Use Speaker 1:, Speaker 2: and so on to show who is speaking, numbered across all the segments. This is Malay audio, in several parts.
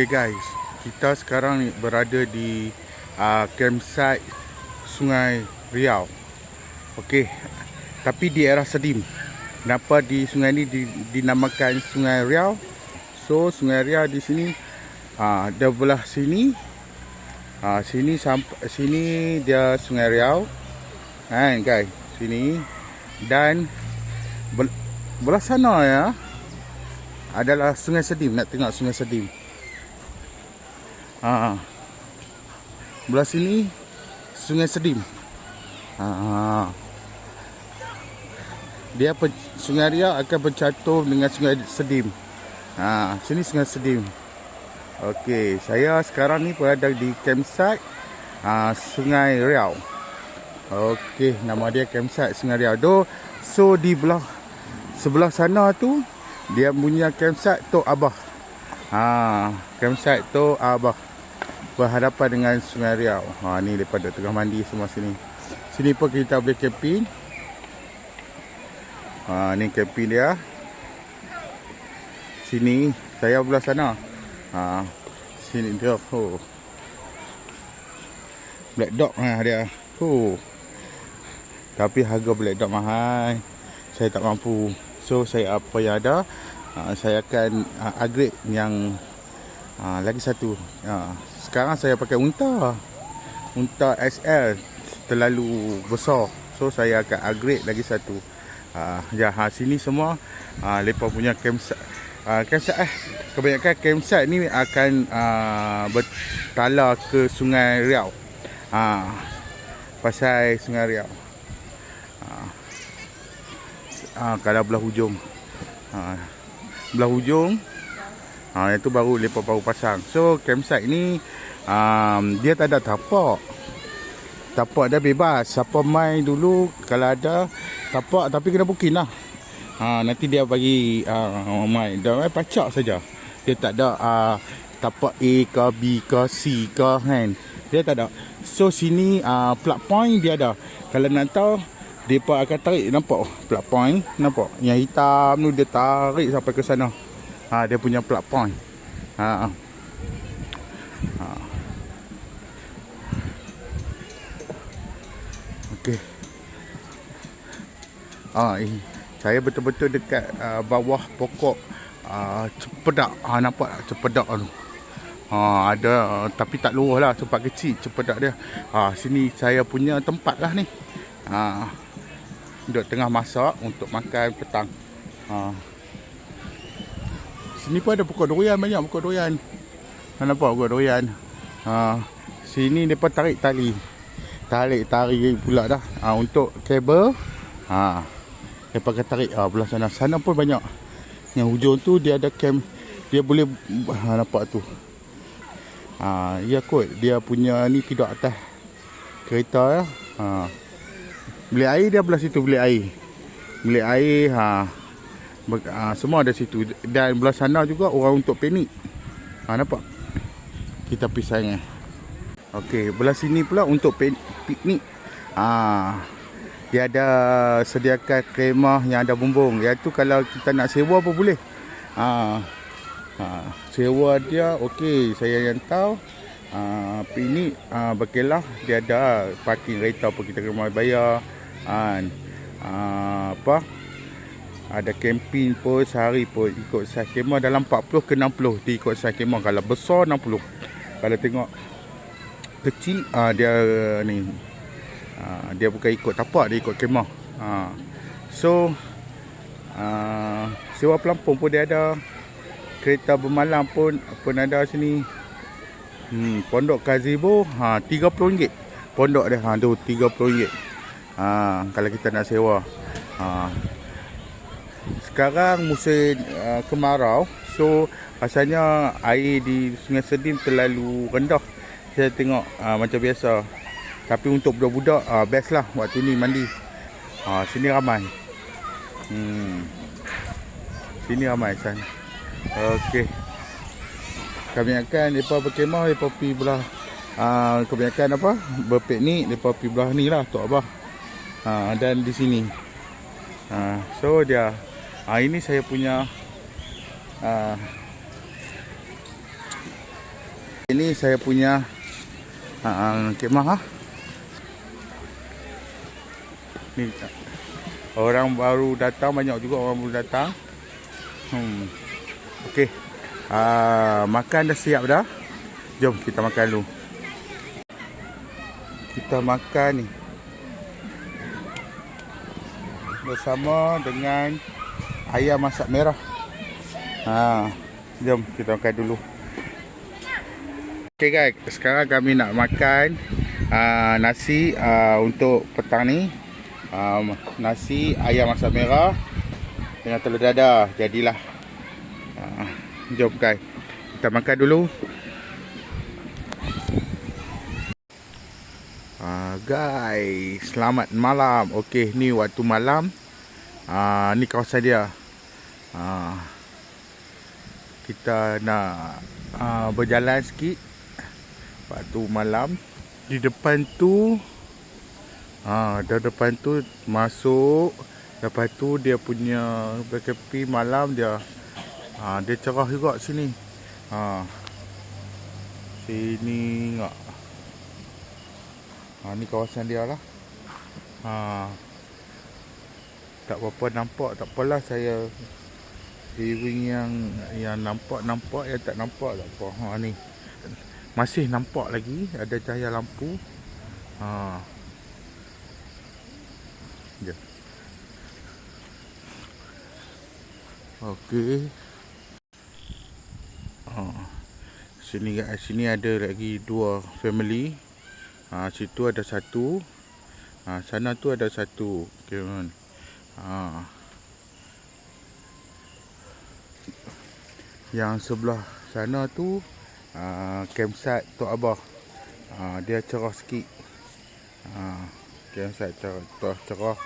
Speaker 1: Okay guys, kita sekarang ni berada di campsite Sungai Riau. Okay, tapi di daerah Sedim. Kenapa di sungai ni dinamakan Sungai Riau? So Sungai Riau di sini ada belah sini. Sini sampai sini dia Sungai Riau. Kan guys, sini dan belah sana ya adalah Sungai Sedim. Nak tengok Sungai Sedim. Belah sini Sungai Sedim. Sungai Riau akan bercatur dengan Sungai Sedim. Sini Sungai Sedim. Okey, saya sekarang ni berada di campsite Sungai Riau. Okey, nama dia campsite Sungai Riau. So di sebelah sana tu dia punya campsite Tok Abah. Campsite Tok Abah berhadapan dengan Sungai Riau. Ni daripada tengah mandi semua sini. Sini pun kita boleh camping. Ni camping dia. Sini saya belah sana. Sini dia. Black dog dia. Tapi harga black dog mahal. Saya tak mampu. So saya apa yang ada, saya akan upgrade yang lagi satu. Sekarang saya pakai unta SL terlalu besar. So saya akan upgrade lagi satu. Sini semua lepas punya campsite. Kebanyakan campsite ni akan bertala ke Sungai Riau. Pasal Sungai Riau. Kalau belah hujung. Belah hujung. Itu baru lepas baru pasang. So campsite ni dia tak ada tapak. Tapak dia bebas. Siapa main dulu kalau ada tapak, tapi kena booking lah. Nanti dia bagi main. Dia main pacak saja. Dia tak ada tapak A ke B ke C ke kan. Dia tak ada. So sini plug point dia ada. Kalau nak tahu, depa akan tarik, nampak plug point, nampak yang hitam tu, dia tarik sampai ke sana. Dia punya plug point. Okey. Saya betul-betul dekat bawah pokok cepedak. Nampak tak cepedak tu? Ada, tapi tak luas lah, tempat kecil cepedak dia. Sini saya punya tempat lah ni. Duduk tengah masak untuk makan petang. Sini pun ada pokok durian, banyak pokok durian. Nampak pokok durian. Sini depa tarik tali. Tarik pula dah. Untuk kabel. Depa akan tarik belah sana. Sana pun banyak. Yang hujung tu dia ada camp. Dia boleh nampak tu. Ya kot, dia punya ni tidur atas kereta ya. Bilik air dia belah situ, bilik air. Bilik air semua ada situ. Dan belah sana juga orang untuk piknik. Nampak? Kita pisangnya. Okey, belah sini pula untuk piknik. Dia ada sediakan kemah yang ada bumbung. Iaitu kalau kita nak sewa pun boleh. Sewa dia okey, saya yang tahu. Piknik berkelah dia ada parking kereta pun kita kena bayar. Ada camping pun sehari pun ikut saiz kemah dalam 40 ke 60 dia ikut saiz kemah. Kalau besar 60. Kalau tengok kecil dia ni dia bukan ikut tapak, dia ikut kemah. So sewa pelampung pun dia ada. Kereta bermalam pun ada sini. Pondok gazebo RM30. Pondok dia tu RM30. Kalau kita nak sewa. Sekarang musim kemarau. So asalnya air di Sungai Sedim terlalu rendah. Saya tengok macam biasa. Tapi untuk budak-budak best lah waktu ni mandi. Sini ramai. Sini ramai san. Okey. Kebanyakan mereka berkemah, mereka pergi belah kebanyakan berpiknik, mereka pergi belah ni lah Tok Abah. Dan di sini. So dia ini saya punya ini saya punya kemah. Ni orang baru datang, banyak juga orang baru datang. Okey. Makan dah siap dah. Jom kita makan dulu. Kita makan ni bersama dengan ayam masak merah. Jom kita makan dulu. Okay guys, sekarang kami nak makan nasi untuk petang ni. Nasi ayam masak merah dengan telur dadah. Jadilah. Jom guys, kita makan dulu. Guys, selamat malam. Okey, ni waktu malam. Ni kawasan dia. Kita nak berjalan sikit waktu malam. Di depan tu dari depan tu masuk. Lepas tu dia punya PKP malam dia. Dia cerah juga sini. Sini enggak. Ni kawasan dia lah. Tak berapa nampak, tak apalah saya viewing yang nampak, yang tak nampak tak apa. Ni masih nampak lagi ada cahaya lampu. Okey. Sini ada lagi 2 family. Situ ada 1. Sana tu ada 1. Okey kan. Yang sebelah sana tu campsite Tok Abah. Dia cerah sikit. Campsite cerah.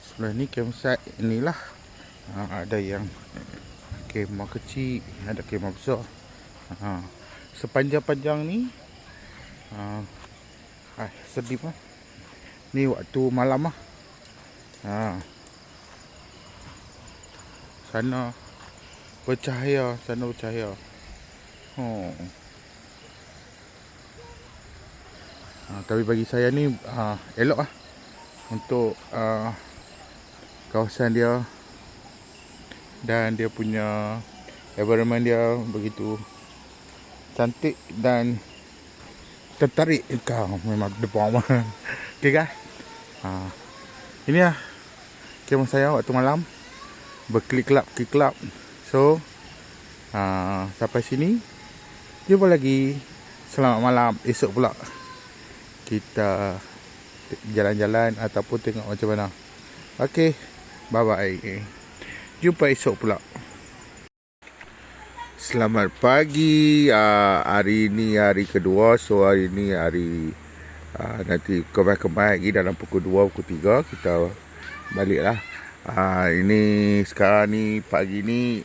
Speaker 1: Sebelah ni campsite inilah. Ada yang kemah kecil, ada kemah besar. Sepanjang-panjang ni sedih lah. Ni waktu malam lah. Sana bercahaya. Tapi bagi saya ni elok lah. Untuk kawasan dia dan dia punya environment dia begitu cantik dan tertarik kau memang depan. Okey guys. Ini lah kemah saya waktu malam. Berklik-klap. So sampai sini. Jumpa lagi. Selamat malam. Esok pula kita jalan-jalan ataupun tengok macam mana. Okey. Bye bye. Jumpa esok pula. Selamat pagi. Hari ni hari kedua. So hari ni hari nanti kembali lagi dalam pukul 2, pukul 3 kita balik lah. Ini sekarang ni pagi ni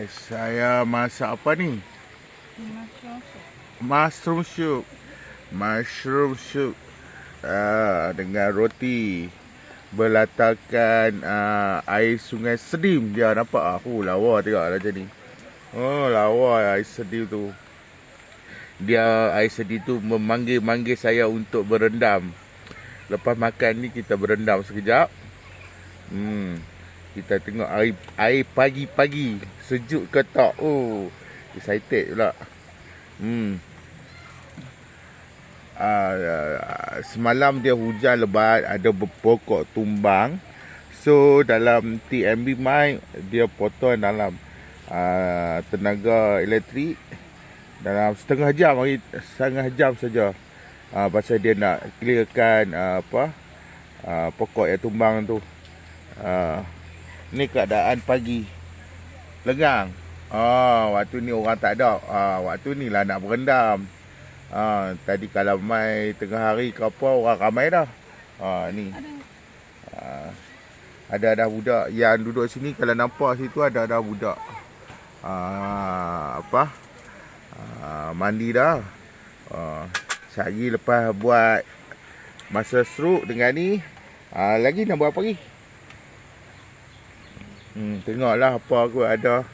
Speaker 1: saya masak apa ni? Mushroom soup. Dengan roti berlatarkan air sungai Sedim. Dia nampak lawa tengok lah macam ni. Lawa air Sedim tu. Dia air Sedim tu memanggil saya untuk berendam. Lepas makan ni kita berendam sekejap. Kita tengok air pagi-pagi sejuk ke tak. Excited pula. Semalam dia hujan lebat, ada pokok tumbang. So dalam TMB mic dia potong dalam tenaga elektrik dalam setengah jam saja. Pasal dia nak clearkan pokok yang tumbang tu. Ni keadaan pagi lengang. Waktu ni orang tak ada. Waktu ni lah nak berendam. Tadi kalau mai tengah hari ke apa, orang ramai dah. Ni ada budak yang duduk sini. Kalau nampak situ ada budak mandi dah. Sehari lepas buat masa seruk dengan ni, lagi nak buat apa lagi? Tengoklah apa aku ada.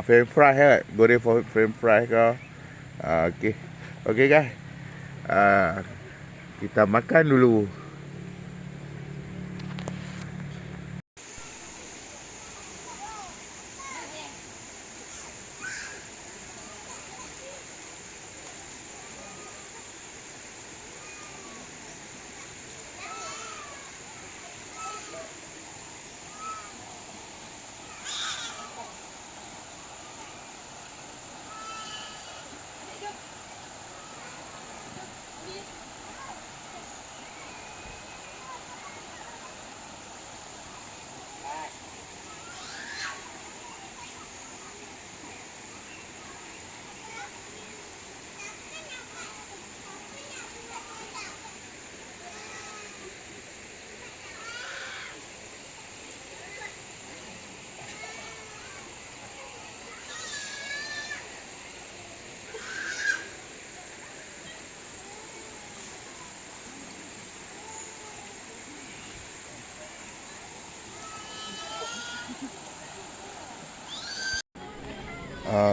Speaker 1: French fry kan? Goreng for French fry ke? Okey. Okey guys. Kita makan dulu.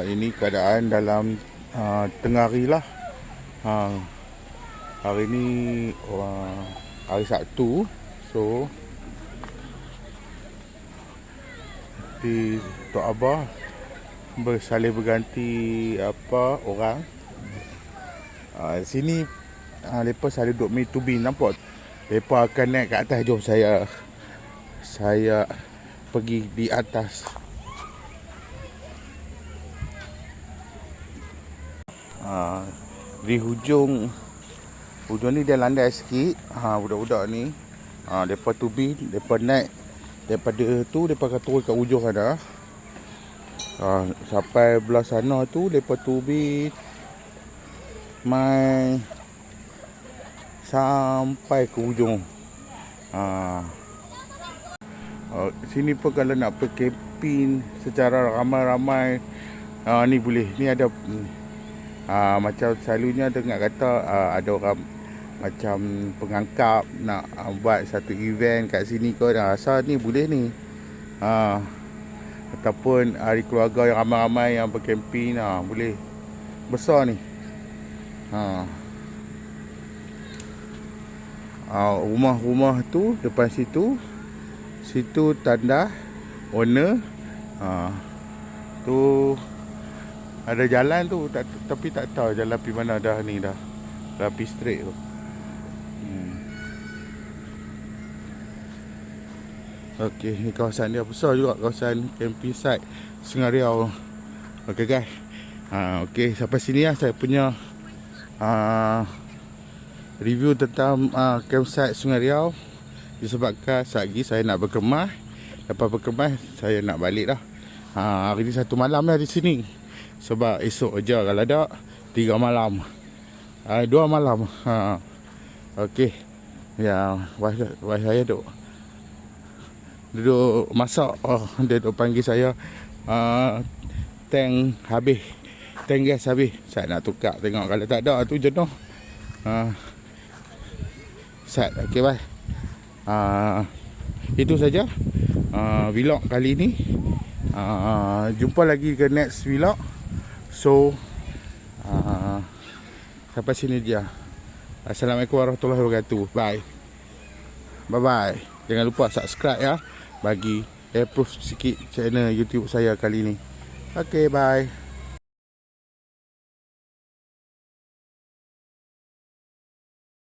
Speaker 1: Ini keadaan dalam tengah hari lah. Hari ni hari Sabtu. So di Tok Abah bersalin berganti orang. Sini lepas selalu duduk main tubing, nampak? Lepas akan naik ke atas. Jom saya pergi di atas. Di hujung ni dia landai sikit. Budak-budak ni depa tubing, depa naik daripada tu, depa akan turun kat hujung sana. Sampai belah sana tu depa tubing mai sampai ke hujung. Sini pun kalau nak pergi camping secara ramai-ramai, ni boleh. Ni ada macam selalunya dengar kata ada orang macam pengangkap nak buat satu event kat sini ke, asal ni boleh ni. Ataupun hari keluarga yang ramai-ramai yang bercamping, boleh. Besar ni. Rumah-rumah tu depan situ tanda owner. Tu ada jalan tu, tapi tak tahu jalan pergi mana dah ni dah. Dah pergi straight tu. Okey, ni kawasan dia besar juga, kawasan camping site Sungai Riau. Okey guys. Okey, sampai sini lah saya punya review tentang campsite Sungai Riau. Disebabkan lagi saya nak berkemas. Lepas berkemas saya nak balik dah. Hari ni 1 malam lah di sini. Sebab esok je kalau ada 3 malam. 2 malam. Okey. Ya, wife saya duduk masak. Dia duduk panggil saya. Tank habis. Tank gas habis. Saya nak tukar, tengok kalau tak ada tu jenuh. Set. Okey, bye. Itu saja vlog kali ni. Jumpa lagi ke next vlog. So sampai sini dia. Assalamualaikum warahmatullahi wabarakatuh. Bye. Bye. Jangan lupa subscribe ya, bagi approve sikit channel YouTube saya kali ni. Okay, bye.